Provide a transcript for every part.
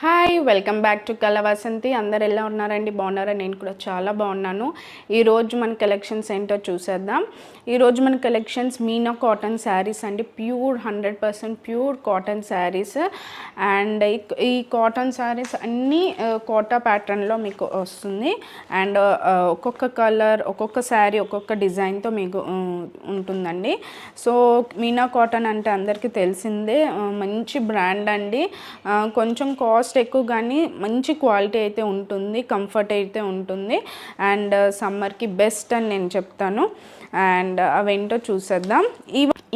Hi welcome back to కళా వసంతి. అందరు ఎలా ఉన్నారండి? బాగున్నారా? నేను కూడా చాలా బాగున్నాను. ఈరోజు మన కలెక్షన్స్ ఏంటో చూసేద్దాం. ఈరోజు మన కలెక్షన్స్ మీనా కాటన్ శారీస్ అండి. Pure 100% pure cotton saris. And ఈ కాటన్ శారీస్ అన్నీ కోటా ప్యాటర్న్లో మీకు వస్తుంది. అండ్ ఒక్కొక్క కలర్, ఒక్కొక్క శారీ, ఒక్కొక్క డిజైన్తో మీకు ఉంటుందండి. సో మీనా కాటన్ అంటే అందరికీ తెలిసిందే, మంచి బ్రాండ్ అండి. కొంచెం కాస్ట్ ఎక్కువ కానీ మంచి క్వాలిటీ అయితే ఉంటుంది, కంఫర్ట్ అయితే ఉంటుంది. అండ్ సమ్మర్కి బెస్ట్ అని నేను చెప్తాను. అండ్ అవేంటో చూసేద్దాం.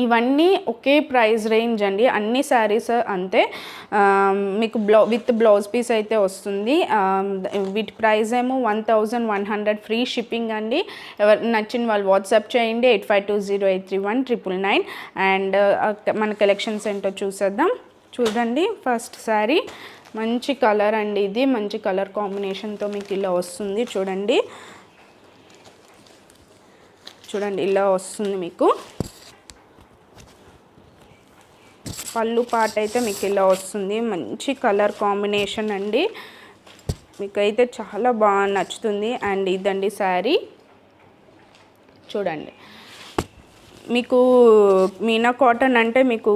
ఇవన్నీ ఒకే ప్రైస్ రేంజ్ అండి. అన్ని శారీస్ అంతే. మీకు విత్ బ్లౌజ్ పీస్ అయితే వస్తుంది. వీటి ప్రైస్ ఏమో 1100 ఫ్రీ షిప్పింగ్ అండి. ఎవరు నచ్చిన వాళ్ళు వాట్సాప్ చేయండి 8520831999. అండ్ మన కలెక్షన్స్ ఏంటో చూసేద్దాం. చూడండి, ఫస్ట్ శారీ మంచి కలర్ అండి. ఇది మంచి కలర్ కాంబినేషన్తో మీకు ఇలా వస్తుంది. చూడండి చూడండి ఇలా వస్తుంది. మీకు పళ్ళు పాట అయితే మీకు ఇలా వస్తుంది. మంచి కలర్ కాంబినేషన్ అండి. మీకైతే చాలా బాగా నచ్చుతుంది. అండ్ ఇదండి శారీ. చూడండి, మీకు మీనా కాటన్ అంటే మీకు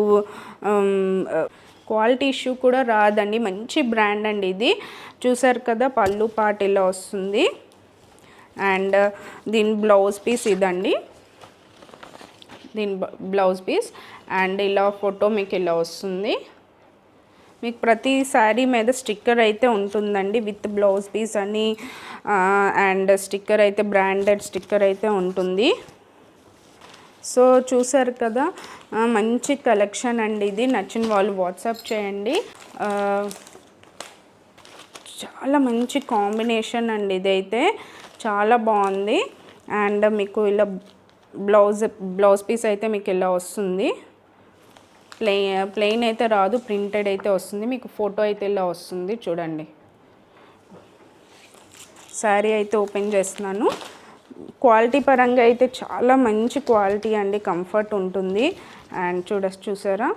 క్వాలిటీ ఇష్యూ కూడా రాదండి. మంచి బ్రాండ్ అండి ఇది. చూసారు కదా, పళ్ళు పాట ఇలా వస్తుంది. అండ్ దీని బ్లౌజ్ పీస్ ఇదండి, దీని బ్లౌజ్ పీస్. అండ్ ఇలా ఫోటో మీకు ఇలా వస్తుంది. మీకు ప్రతి శారీ మీద స్టిక్కర్ అయితే ఉంటుందండి విత్ బ్లౌజ్ పీస్ అని. అండ్ స్టిక్కర్ అయితే బ్రాండెడ్ స్టిక్కర్ అయితే ఉంటుంది. సో చూసారు కదా, మంచి కలెక్షన్ అండి ఇది. నచ్చిన వాళ్ళు వాట్సాప్ చేయండి. చాలా మంచి కాంబినేషన్ అండి ఇదైతే, చాలా బాగుంది. అండ్ మీకు ఇలా బ్లౌజ్ పీస్ అయితే మీకు ఇలా వస్తుంది. ప్లెయిన్ అయితే రాదు, ప్రింటెడ్ అయితే వస్తుంది. మీకు ఫోటో అయితే ఇలా వస్తుంది. చూడండి, శారీ అయితే ఓపెన్ చేస్తున్నాను. క్వాలిటీ పరంగా అయితే చాలా మంచి క్వాలిటీ అండి, కంఫర్ట్ ఉంటుంది. అండ్ చూసారా,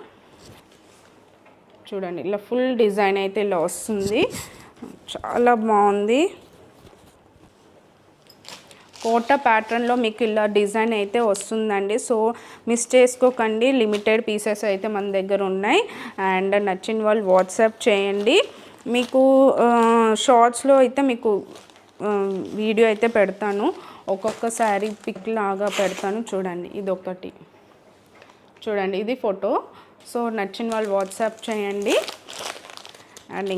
చూడండి ఇలా ఫుల్ డిజైన్ అయితే ఇలా వస్తుంది. చాలా బాగుంది. కోటా ప్యాటర్న్లో మీకు ఇలా డిజైన్ అయితే వస్తుందండి. సో మిస్ చేసుకోకండి, లిమిటెడ్ పీసెస్ అయితే మన దగ్గర ఉన్నాయి. అండ్ నచ్చిన వాళ్ళు వాట్సాప్ చేయండి. మీకు షార్ట్స్లో అయితే మీకు వీడియో అయితే పెడతాను, ఒక్కొక్క శారీ పిక్ లాగా పెడతాను. చూడండి, ఇది ఒకటి చూడండి, ఇది ఫోటో. సో నచ్చిన వాళ్ళు వాట్సాప్ చేయండి. అండ్